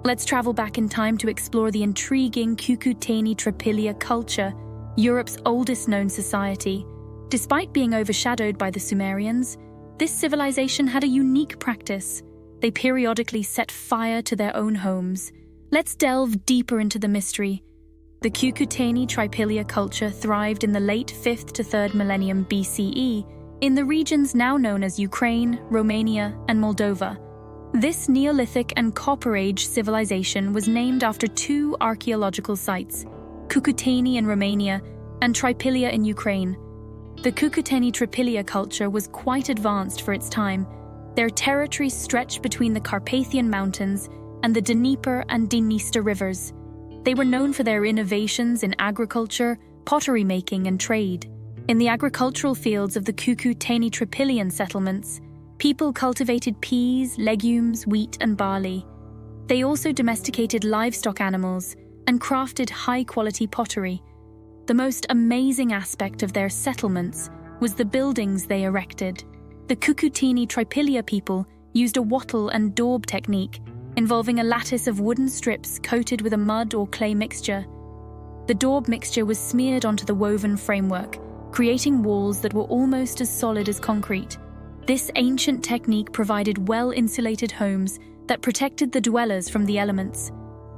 Let's travel back in time to explore the intriguing Cucuteni-Trypillia culture, Europe's oldest known society. Despite being overshadowed by the Sumerians, this civilization had a unique practice. They periodically set fire to their own homes. Let's delve deeper into the mystery. The Cucuteni-Trypillia culture thrived in the late 5th to 3rd millennium BCE in the regions now known as Ukraine, Romania, and Moldova. This Neolithic and Copper Age civilization was named after two archaeological sites, Cucuteni in Romania and Trypillia in Ukraine. The Cucuteni-Trypillia culture was quite advanced for its time. Their territory stretched between the Carpathian Mountains and the Dnieper and Dniester rivers. They were known for their innovations in agriculture, pottery making, and trade. In the agricultural fields of the Cucuteni-Trypillian settlements, people cultivated peas, legumes, wheat, and barley. They also domesticated livestock animals and crafted high-quality pottery. The most amazing aspect of their settlements was the buildings they erected. The Cucuteni-Trypillia people used a wattle and daub technique, involving a lattice of wooden strips coated with a mud or clay mixture. The daub mixture was smeared onto the woven framework, creating walls that were almost as solid as concrete. This ancient technique provided well-insulated homes that protected the dwellers from the elements.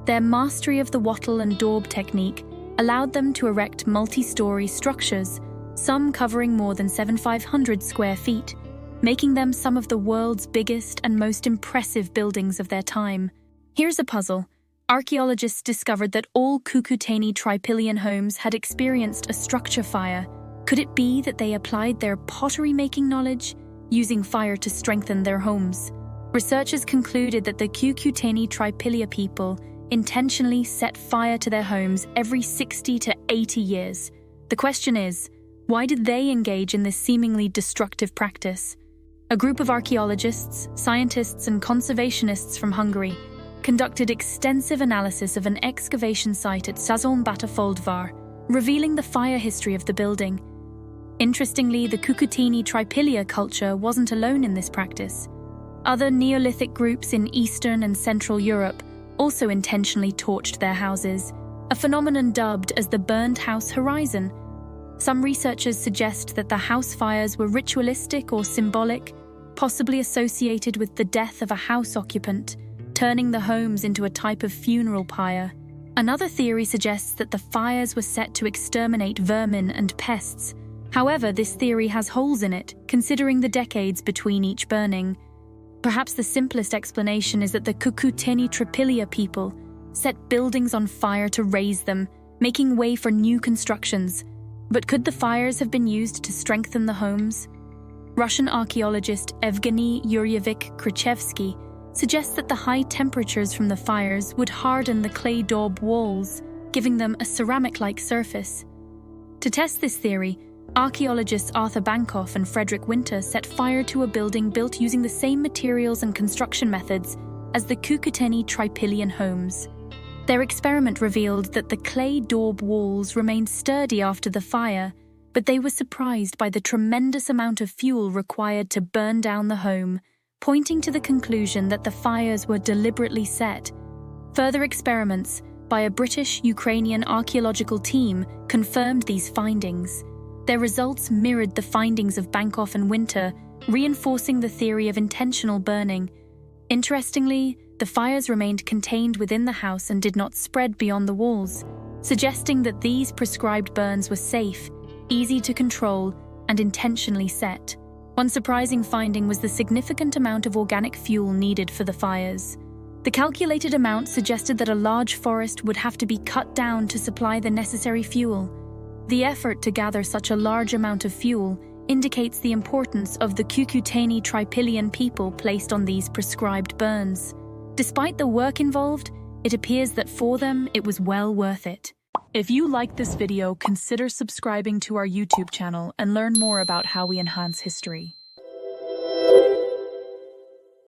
Their mastery of the wattle and daub technique allowed them to erect multi-story structures, some covering more than 7,500 square feet, making them some of the world's biggest and most impressive buildings of their time. Here's a puzzle. Archaeologists discovered that all Cucuteni-Trypillian homes had experienced a structure fire. Could it be that they applied their pottery-making knowledge, using fire to strengthen their homes? Researchers concluded that the Cucuteni-Trypillia people intentionally set fire to their homes every 60 to 80 years. The question is, why did they engage in this seemingly destructive practice? A group of archaeologists, scientists, and conservationists from Hungary conducted extensive analysis of an excavation site at Százsonbata-Földvár, revealing the fire history of the building. Interestingly, the Cucuteni-Trypillia culture wasn't alone in this practice. Other Neolithic groups in Eastern and Central Europe also intentionally torched their houses, a phenomenon dubbed as the burned house horizon. Some researchers suggest that the house fires were ritualistic or symbolic, possibly associated with the death of a house occupant, turning the homes into a type of funeral pyre. Another theory suggests that the fires were set to exterminate vermin and pests. However, this theory has holes in it, considering the decades between each burning. Perhaps the simplest explanation is that the Cucuteni-Trypillia people set buildings on fire to raise them, making way for new constructions. But could the fires have been used to strengthen the homes? Russian archaeologist Evgeny Yuryevich Krychevsky suggests that the high temperatures from the fires would harden the clay daub walls, giving them a ceramic-like surface. To test this theory, archaeologists Arthur Bankoff and Frederick Winter set fire to a building built using the same materials and construction methods as the Cucuteni-Trypillian homes. Their experiment revealed that the clay daub walls remained sturdy after the fire, but they were surprised by the tremendous amount of fuel required to burn down the home, pointing to the conclusion that the fires were deliberately set. Further experiments by a British-Ukrainian archaeological team confirmed these findings. Their results mirrored the findings of Bankoff and Winter, reinforcing the theory of intentional burning. Interestingly, the fires remained contained within the house and did not spread beyond the walls, suggesting that these prescribed burns were safe, easy to control, and intentionally set. One surprising finding was the significant amount of organic fuel needed for the fires. The calculated amount suggested that a large forest would have to be cut down to supply the necessary fuel. The effort to gather such a large amount of fuel indicates the importance of the Cucuteni-Trypillian people placed on these prescribed burns. Despite the work involved, it appears that for them it was well worth it. If you liked this video, consider subscribing to our YouTube channel and learn more about how we enhance history.